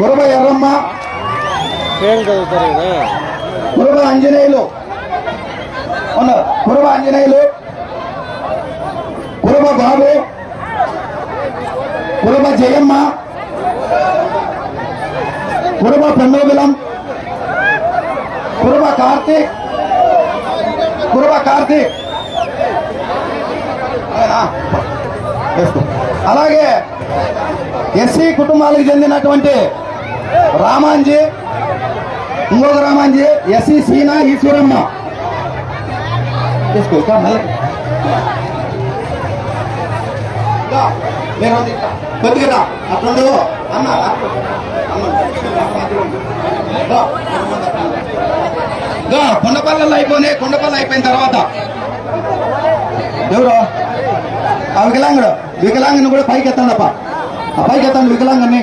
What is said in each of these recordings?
కురబ ఎర్రమ్మ, కురబ ఆంజనేయులు ఉన్నారు. కురబ ఆంజనేయులు, కురబ బాబు, కురబ జయమ్మ, కురబ పెన్నోబిలం, కురబ కార్తీక్, కురబ కార్తీక్. అలాగే ఎస్సీ కుటుంబాలకు చెందినటువంటి రామాంజీ, ఇంకొక రామాంజీ, ఎస్సీ సీనా ఈశ్వరమ్మ. కొద్దిగా అట్లా అన్న కొండపల్లెలు అయిపోయినాయి. కొండపల్లి అయిపోయిన తర్వాత ఎవరు ఆ వికలాంగుని కూడా పైకి ఎత్తండప్ప, ఆ పైకి ఎత్తండి వికలాంగుని.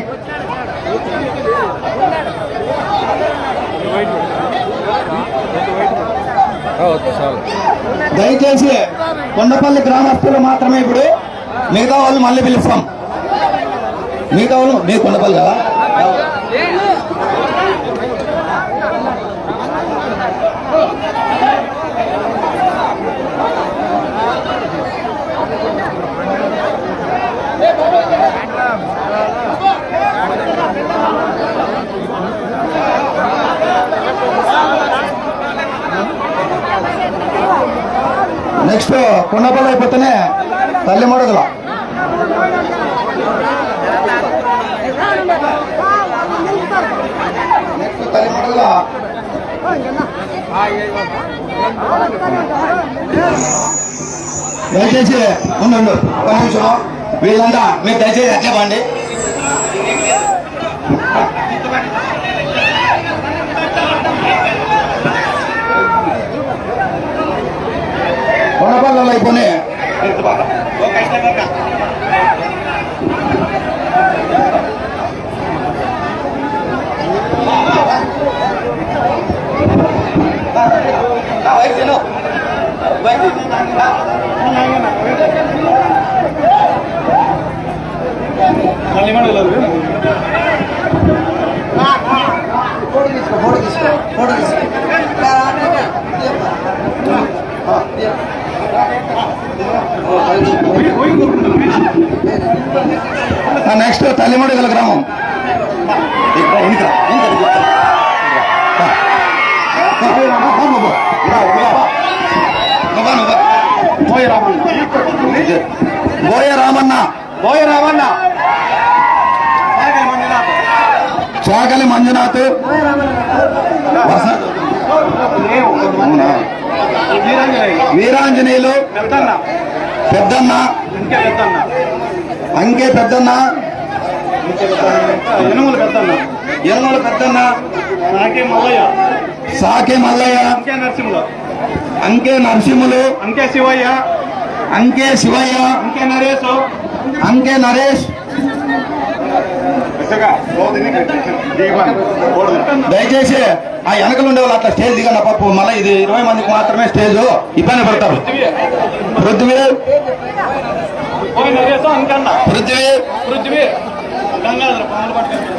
దయచేసి కొండపల్లి గ్రామస్తులు మాత్రమే ఇప్పుడు, మిగతా వాళ్ళు మళ్ళీ పిలుస్తాం. మిగతా వాళ్ళు మీ కొండపల్లి కదా. నెక్స్ట్ కొండపల్లి అయిపోతేనే తల్లి మడుగుల. నెక్స్ట్ తల్లి మడుగుల దయచేసి ఉండు ఒక నిమిషం. వీళ్ళంతా మీరు దయచేసి ఎట్లా పండి. కొండపల్లలో అయిపోయి ఫోటో తీసుకో. నెక్స్ట్ తల్లిమడుగుల గ్రామం. బోయ రామన్న, చాకలి మంజునాథ్, వీరాంజనేయులు, పెద్దన్న, అంకే పెద్దన్న, యనమల పెద్దన్న, సాకే మల్లయ్య, అంకే నరసింహులు, అంకే శివయ్య, అంకే నరేష్. దయచేసి ఆ వెనకలు ఉండే వాళ్ళు అట్లా స్టేజ్ దిగండి పప్పు. మళ్ళీ ఇది 20 మందికి మాత్రమే స్టేజ్, ఇబ్బంది పడతారు. పృథ్వీ,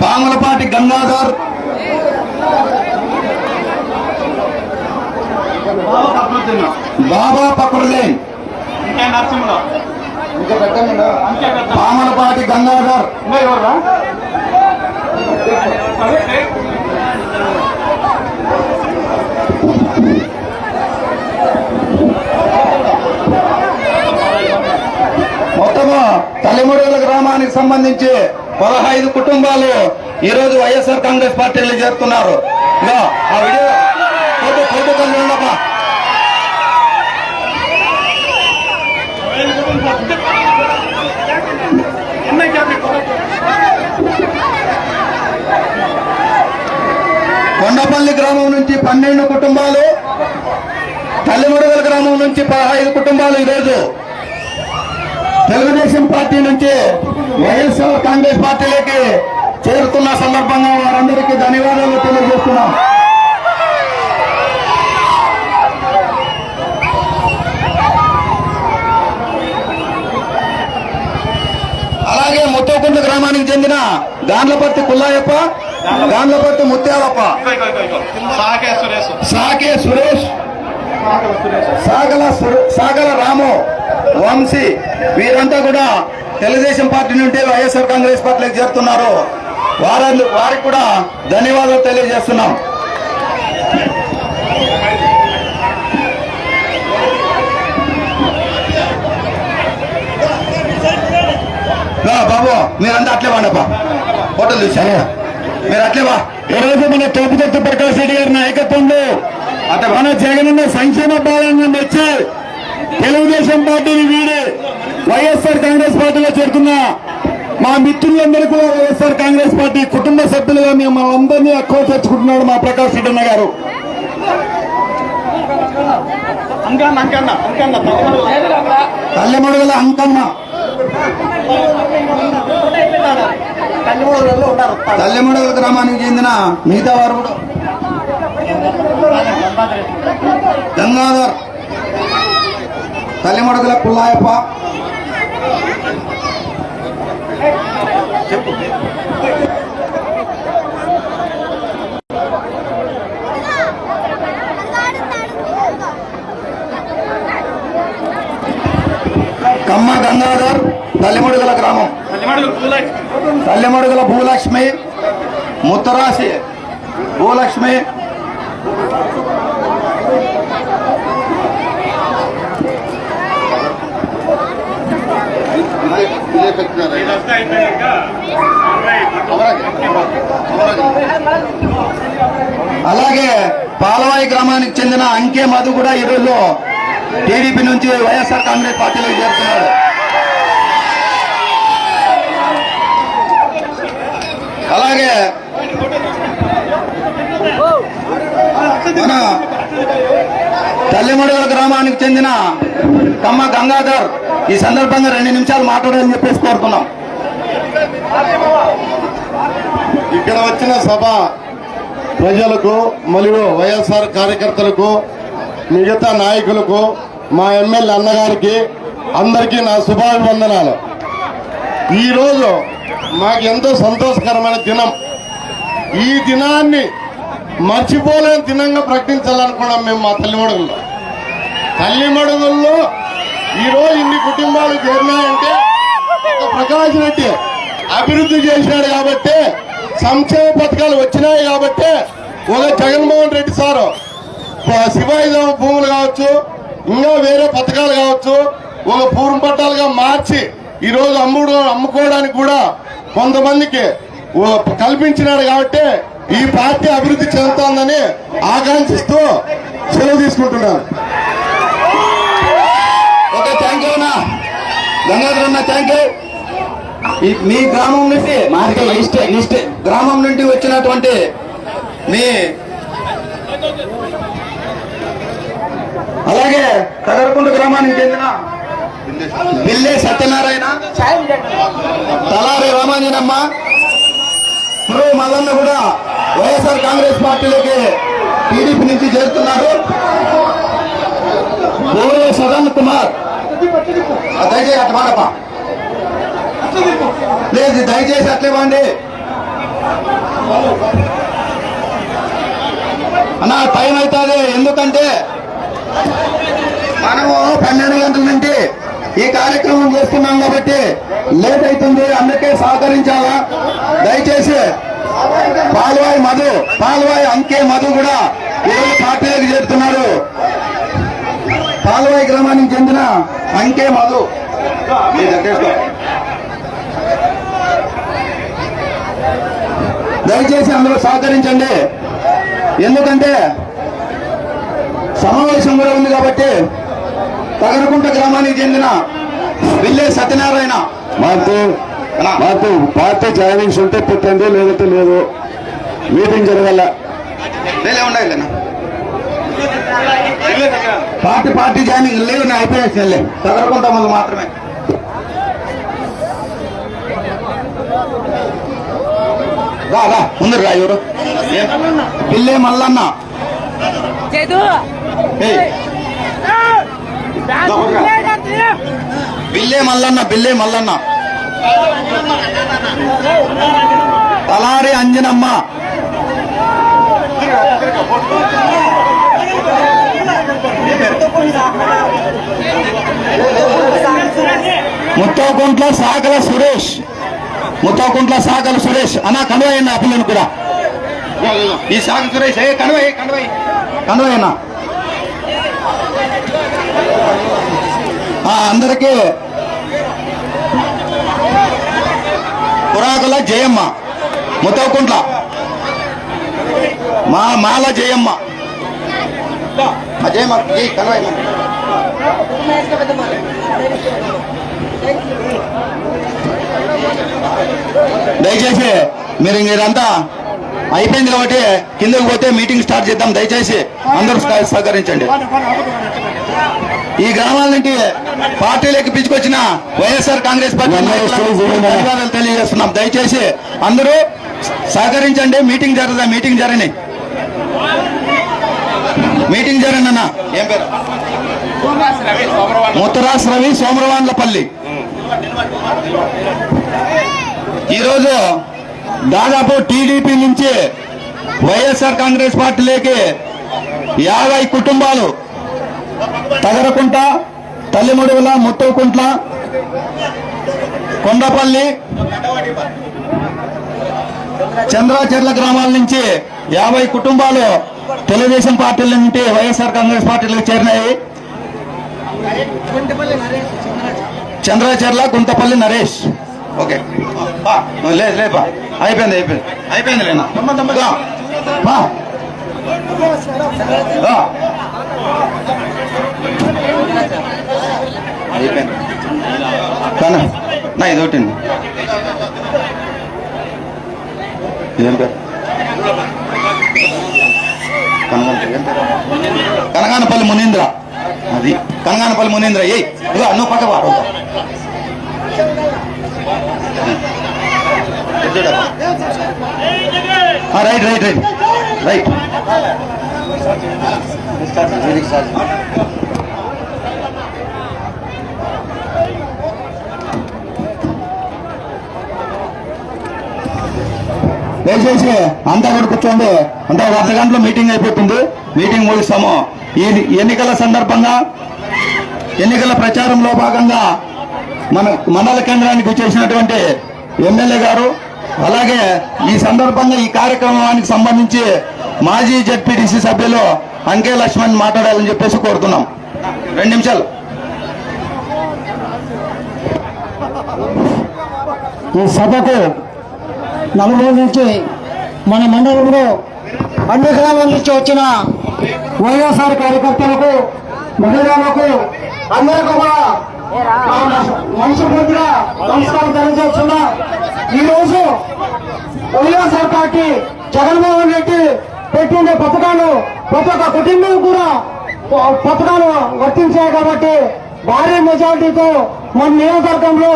పాములపాటి గంగాధర్, బాబా పక్కడులేన్, పాములపాటి గంగాధర్. మొత్తము తల్లిమడుగుల గ్రామానికి సంబంధించి 15 కుటుంబాలు ఈరోజు వైఎస్ఆర్ కాంగ్రెస్ పార్టీలో చేరుతున్నారు. ఆ వీడియో ఫోటో కలిగి ఉండపా. కొండపల్లి గ్రామం నుంచి 12 కుటుంబాలు, తల్లిమడుగుల గ్రామం నుంచి 15 కుటుంబాలు ఈరోజు తెలుగుదేశం పార్టీ నుంచి వైఎస్ఆర్ కాంగ్రెస్ పార్టీలోకి చేరుతున్న సందర్భంగా వారందరికీ ధన్యవాదాలు తెలియజేస్తున్నాం. ముత్తకుంట గ్రామానికి చెందిన గాండ్లపర్తి పుల్లాయప్ప, గాండ్లపర్తి ముత్యాలప్ప, సాకే సురేష్, సాగల రాము, వంశీ వీరంతా కూడా తెలుగుదేశం పార్టీ నుండి వైఎస్ఆర్ కాంగ్రెస్ పార్టీకి చేరుతున్నారు. వారికి కూడా ధన్యవాదాలు తెలియజేస్తున్నాం. బాబు మీరంతా అట్లే వాడబ్బా, హోటల్ చూసారు మీరు అట్లే వా. ఈరోజు మన తోపుదత్తి ప్రకాష్ రెడ్డి గారి నాయకత్వంలో మన జగనన్న సంక్షేమ పాలన వచ్చి తెలుగుదేశం పార్టీని వీడి వైఎస్ఆర్ కాంగ్రెస్ పార్టీలో చేరుకున్న మా మిత్రులందరూ కూడా వైఎస్ఆర్ కాంగ్రెస్ పార్టీ కుటుంబ సభ్యులుగా మేము అందరినీ ఎక్కువ తెచ్చుకుంటున్నాడు మా ప్రకాష్ రెడ్డి అన్న గారు. తల్లిమడుగుల అంకమ్మ, తల్లిమడుగుల గ్రామానికి చెందిన మిగతా వారు కూడా గంగాధర్, తల్లిమడుగుల పుల్లాయప్ప, చెప్పు కమ్మ గంగాధర్, తల్లిమడుగుల గ్రామం, తల్లిమడుగుల భూలక్ష్మి, ముత్తరాశి భూలక్ష్మి, అలాగే పాలవాయి గ్రామానికి చెందిన అంకే మధు కూడా ఈరోజు టీడీపీ నుంచి వైఎస్ఆర్ కాంగ్రెస్ పార్టీలోకి చేరుతున్నాడు. అలాగే మన తల్లిమడుగుల గ్రామానికి చెందిన కమ్మ గంగాధర్ ఈ సందర్భంగా 2 నిమిషాలు మాట్లాడాలని చెప్పేసి కోరుతున్నాం. ఇక్కడ వచ్చిన సభ ప్రజలకు మరియు వైఎస్ఆర్ కార్యకర్తలకు, మిగతా నాయకులకు, మా ఎమ్మెల్యే అన్నగారికి అందరికీ నా శుభాభివందనాలు. ఈరోజు మాకు ఎంతో సంతోషకరమైన దినం. ఈ దినాన్ని మర్చిపోలేని దినంగా ప్రకటించాలనుకున్నాం మేము మా తల్లిమడుగుల్లో ఈరోజు ఇన్ని కుటుంబాలు చేరినాయంటే ప్రకాష్ రెడ్డి అభివృద్ధి చేసినాడు కాబట్టి, సంక్షేమ పథకాలు వచ్చినాయి కాబట్టి, ఒక జగన్మోహన్ రెడ్డి సారు శివాయుధ భూములు కావచ్చు, ఇంకా వేరే పథకాలు కావచ్చు, ఒక పూర్వ పట్టాలుగా మార్చి ఈరోజు అమ్ముకోవడానికి కూడా కొంతమందికి కల్పించినాడు కాబట్టి ఈ పార్టీ అభివృద్ధి చెందుతోందని ఆకాంక్షిస్తూ సెలవు తీసుకుంటున్నాను. ఓకే, థ్యాంక్ యూ అన్నా గంగాధర్ అన్న, థ్యాంక్ యూ. మీ గ్రామం నుండి గ్రామం నుండి వచ్చినటువంటి మీ అలాగే కదరకుంట గ్రామానికి చెందిన బిల్లే సత్యనారాయణ, తలారి రామాంజనమ్మ, మల్లన్న కూడా వైఎస్ఆర్ కాంగ్రెస్ పార్టీలోకి టీడీపీ నుంచి చేరుతున్నారు. బోరే సదన్ కుమార్, దయచేసి అట్లా మాడపా, లేదు దయచేసి అట్లేవ్వండి అన్న, టైం అవుతుంది. ఎందుకంటే మనము 12 గంటల నుంచి ఈ కార్యక్రమం చేస్తున్నాం కాబట్టి లేట్ అవుతుంది, అందుకే సహకరించాలా. దయచేసి పాల్వాయి మధు, పాల్వాయి అంకే మధు కూడా ఈరోజు పార్టీలోకి చేరుతున్నారు. పాల్వాయి గ్రామానికి చెందిన అంకే మధు, దయచేసి అందరూ సహకరించండి. ఎందుకంటే సమావేశం కూడా ఉంది కాబట్టి. తగరకుంట గ్రామానికి చెందిన బిల్లే సత్యనారాయణ, మాకు పార్టీ జాయినింగ్స్ ఉంటే పెట్టండి, లేదంటే లేదు. మీటింగ్ జరగాల ఉండాలి. పార్టీ జాయినింగ్ లేవు, నా అయిపోయాయి. తగరకుంట ముందు మాత్రమే. రా ముందు రా. ఎవరు? బిల్లే మల్లన్న, బిల్లే మల్లన్న, బిల్లే మల్లన్న. తలారి అంజనమ్మ, ముత్తోకుంట్ల సాకల సురేష్, ముత్తోకుంట్ల సాకల సురేష్ అన్న కనువయ్యన్న ఆ పిల్లను కూడా ఈ సాక సురేష్ కనువయ్యన్న అందరికీ పురాకుల జయమ్మ, ముత్తోకుంట్ల మాల జయమ్మ, జయమ్మ కనువయ్యన్న. దయచేసి మీరంతా అయిపోయింది కాబట్టి కిందకు పోతే మీటింగ్ స్టార్ట్ చేద్దాం. దయచేసి అందరూ సహకరించండి. ఈ గ్రామాల నుండి పార్టీలోకి పిలుచుకొచ్చిన వైఎస్ఆర్ కాంగ్రెస్ పార్టీ ధన్యవాదాలు తెలియజేస్తున్నాం. దయచేసి అందరూ సహకరించండి. మీటింగ్ జరగని అన్న. ఏం పేరు? ముత్తరాస్ రవి, సోమరవాన్లపల్లి. ఈరోజు దాదాపు టీడీపీ నుంచి వైఎస్ఆర్ కాంగ్రెస్ పార్టీలోకి 50 కుటుంబాలు తగరకుంట, తల్లిమడుగుల, ముత్తోకుంట్ల, కొండపల్లి, చంద్రాచర్ల గ్రామాల నుంచి 50 కుటుంబాలు తెలుగుదేశం పార్టీల నుండి వైఎస్ఆర్ కాంగ్రెస్ పార్టీలకు చేరినాయి. చంద్రాచర్ల, గుంతపల్లి నరేష్. ఓకే లేపా అయిపోయింది లేనా అయిపోయింది నా ఇది ఒకటి. ఏం పేరు? కనగానపల్లి మునీంద్ర. అది కనగానపల్లి మునీంద్ర. ఏ ఇదిగో నువ్వు పక్క వాడు రైట్ రైట్ రైట్ రైట్. దయచేసి అంతా కూడా కూర్చోండి. అంటే 1 గంటలో మీటింగ్ అయిపోతుంది. మీటింగ్ ముగిస్తాము. ఈ ఎన్నికల సందర్భంగా ఎన్నికల ప్రచారంలో భాగంగా మన మండల కేంద్రానికి వచ్చేసినటువంటి ఎమ్మెల్యే గారు, అలాగే ఈ సందర్భంగా ఈ కార్యక్రమానికి సంబంధించి మాజీ జెడ్పీటీసీ సభ్యులు అంకే లక్ష్మణ్ మాట్లాడాలని చెప్పేసి కోరుతున్నాం. 2 నిమిషాలు. ఈ సభకు నలుగురు నుంచి మన మండలంలో అన్ని గ్రామాల నుంచి వచ్చిన వైఎస్ఆర్ కార్యకర్తలకు, మహిళలకు అందరికీ కూడా మనస్ఫూర్తిగా నమస్కారం తెలియజేస్తున్నా. ఈరోజు వైఎస్ఆర్ పార్టీ జగన్మోహన్ రెడ్డి పెట్టిన పథకాలు ప్రతి ఒక్క కుటుంబం కూడా పథకాలు వర్తించాయి కాబట్టి భారీ మెజార్టీతో మన నియోజకవర్గంలో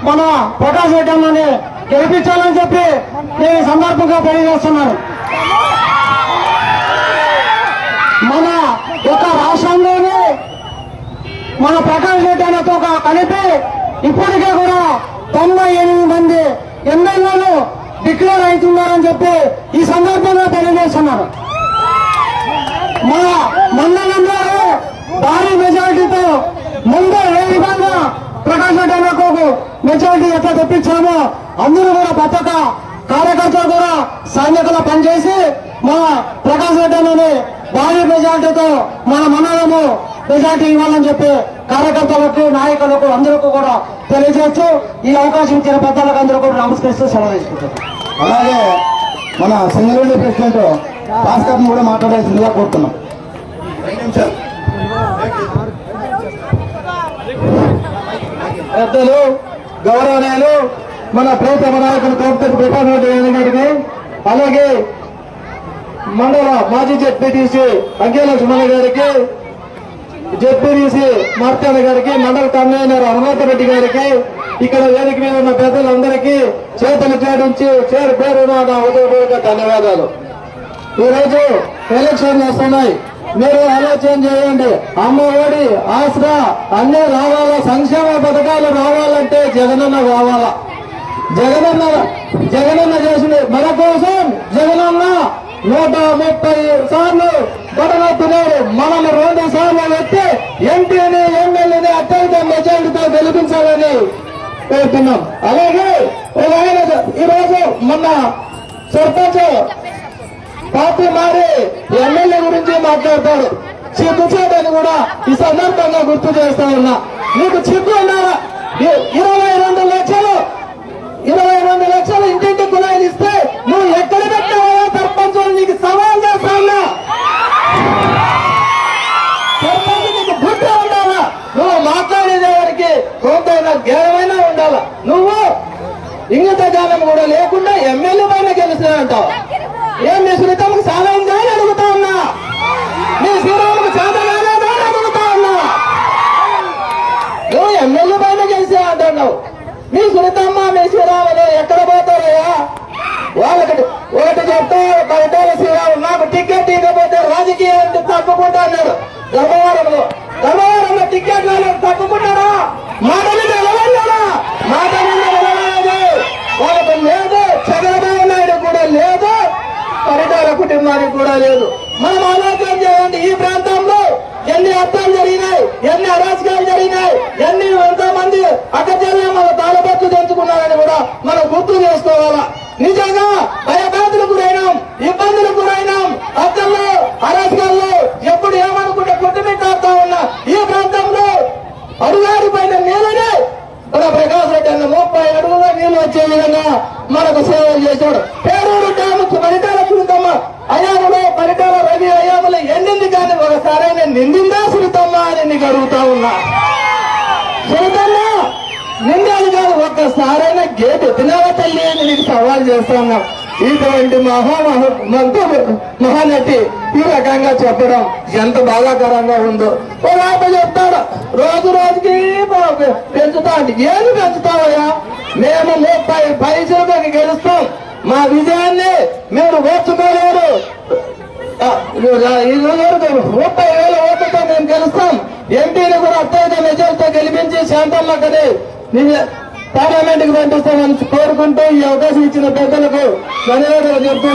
మన ప్రకాష్ రెడ్డి అన్నని గెలిపించాలని చెప్పి నేను ఈ సందర్భంగా తెలియజేస్తున్నాను. మన యొక్క రాష్ట్రంలోనే మన ప్రకాష్ రెడ్డి అన్నతో కలిపి ఇప్పటికే కూడా 98 మంది ఎమ్మెల్యేలు డిక్లేర్ అవుతున్నారని చెప్పి ఈ సందర్భంగా తెలియజేస్తున్నారు. మన మండలంలో భారీ మెజారిటీతో ముందు ఏ విధంగా ప్రకాష్ రెడ్డి అన్నకు మెజారిటీ ఎట్లా తెప్పించామో అందరూ కూడా ప్రతి ఒక్క కార్యకర్తలు కూడా సైనికులు పనిచేసి మన ప్రకాష్ రెడ్డి అన్నని భారీ మెజారిటీతో మన మండలము మెజారిటీ ఇవ్వాలని చెప్పి కార్యకర్తలకు, నాయకులకు అందరికీ కూడా తెలియజేస్తూ ఈ అవకాశం ఇచ్చిన పెద్దలకు అందరూ కూడా నమస్కరిస్తూ సెలవు తీసుకుంటారు. అలాగే మన సింగరేణి ప్రెసిడెంట్ భాస్కర్ని కూడా మాట్లాడాల్సిందిగా కోరుతున్నాం. 2 నిమిషాలు. పెద్దలు, గౌరవనీయులు మన ప్రియతమ నాయకులు తోటపల్లి ప్రకాష్ రెడ్డి గారికి, అలాగే మండల మాజీ జెడ్పీటీసీ అంకే లక్ష్మణ గారికి, జెడ్పీటీసీ మార్తాల గారికి, మండల కన్వీనర్ హనుమంతరెడ్డి గారికి, ఇక్కడ వేదిక మీద ఉన్న పెద్దలందరికీ చేతులు జోడించి పేరున నా హృదయపూర్వక ధన్యవాదాలు. ఈరోజు ఎలక్షన్లు వస్తున్నాయి. మీరు ఆలోచన చేయండి. అమ్మ ఒడి, ఆసరా అన్నీ రావాలా, సంక్షేమ పథకాలు రావాలంటే జగనన్న రావాలా. జగనన్న చేసిన మన కోసం జగనన్న 130 సార్లు బడనొత్తున్నాడు. మనల్ని 2 సార్లు ఎత్తి ఎంపీని ఎమ్మెల్యేని అత్యధిక మెజారిటీతో గెలిపించాలని కోరుతున్నాం. అలాగే ఒక ఆయన ఈరోజు మొన్న సర్పంచ్ పార్టీ మారి ఎమ్మెల్యే గురించి మాట్లాడతాడు. సిగ్గుచేటని కూడా ఈ సందర్భంగా గుర్తు చేస్తా ఉన్నా. నీకు చిక్కు ఉన్నారా? 22 లక్షలు ఇంటింటి కులాయిలు ఇస్తే నువ్వు ఎక్కడ పెట్టావో సర్పంచ్ నీకు సవాల్ చేస్తా ఉన్నా. సర్పంచ్ నీకు బుద్ధి ఉండాలా? నువ్వు మాట్లాడేదేవారికి కొంతైనా జ్ఞానమైనా ఉండాలా? నువ్వు ఇంగిత జ్ఞానం కూడా లేకుండా ఎమ్మెల్యే పైన గెలుస్తానంటావు. ఏం మీ సునీతమ్మకు చాలా ఉందా అని అడుగుతా ఉన్నా. మీ శ్రీరాముకు చాలా కాలేదా అని అడుగుతా ఉన్నా. నువ్వు ఎమ్మెల్యే పైన గెలిచా అంటున్నావు. మీ సునీతమ్మ మీ శ్రీరాములు ఎక్కడ పోతారయ్యా? వాళ్ళకి ఒకటి చెప్తా, పరిటాల శ్రీరాము నాకు టికెట్ ఇవ్వకపోతే రాజకీయాన్ని తప్పుకుంటా అన్నాడు. ధర్మవరంలో టికెట్ తప్పుకుంటాడా? మాట మీద నిలబడ్డాడా? మాట మీద నిలబడలేదు. వాళ్ళకు లేదు, చంద్రబాబు నాయుడు కూడా లేదు, పరిటాల కుటుంబానికి కూడా లేదు. మనం ఆలోచన చేయండి. ఈ ప్రాంతంలో ఎన్ని హత్యలు జరిగినాయి, ఎన్ని అరాచకాలు జరిగినాయి, ఎంతమంది అక్కచెల్లెమ్మల తాళపట్లు తెంచుకున్నారని కూడా మనం గుర్తు చేసుకోవాలా. నిజంగా భయభ్రాంతులకు గురైనాం, ఇబ్బందులకు గురైనాం. హత్యల్లో, అరాచకాల్లో ఎప్పుడు ఏమనుకుంటే కొట్టుమిట్టాడుతా ఉన్నా ఈ ప్రాంతంలో అడుగారిపోయిన నీళ్ళనే మన ప్రకాశ్ రెడ్డి అన్న 30 అడుగుల నీళ్లు వచ్చే విధంగా మనకు సేవలు చేశాడు. పేరూరు డ్యాము పరిటాల సునీతమ్మ అయాములో, పరిటాల రవి అయాములు ఎండింది కానీ ఒకసారైనా నిండిందా సునీతమ్మ అని నీకు అడుగుతా ఉన్నా. సునీతమ్మ నిండాలి కాదు, ఒక్కసారైనా గేట్ ఎత్తినావా తల్లి అని నీకు సవాల్ చేస్తా ఉన్నాం. ఇటువంటి మహానటి ఈ రకంగా చెప్పడం ఎంత బాధాకరంగా ఉందో. ఒక ఆయన చెప్తాడు, రోజు రోజుకి పెంచుతా అంటే ఏది పెంచుతావయ్యా? మేము 30 పైసలకి గెలుస్తాం. మా విజయాన్ని మీరు ఓర్చుకోలేరు. 30,000 ఓట్లతో మేము గెలుస్తాం. ఎంపీని కూడా అత్యధిక మెజార్టీతో గెలిపించి శాంతమ్మకని పార్లమెంట్ కి పంపిస్తామని కోరుకుంటూ ఈ అవకాశం ఇచ్చిన పెద్దలకు ధన్యవాదాలు చెప్తూ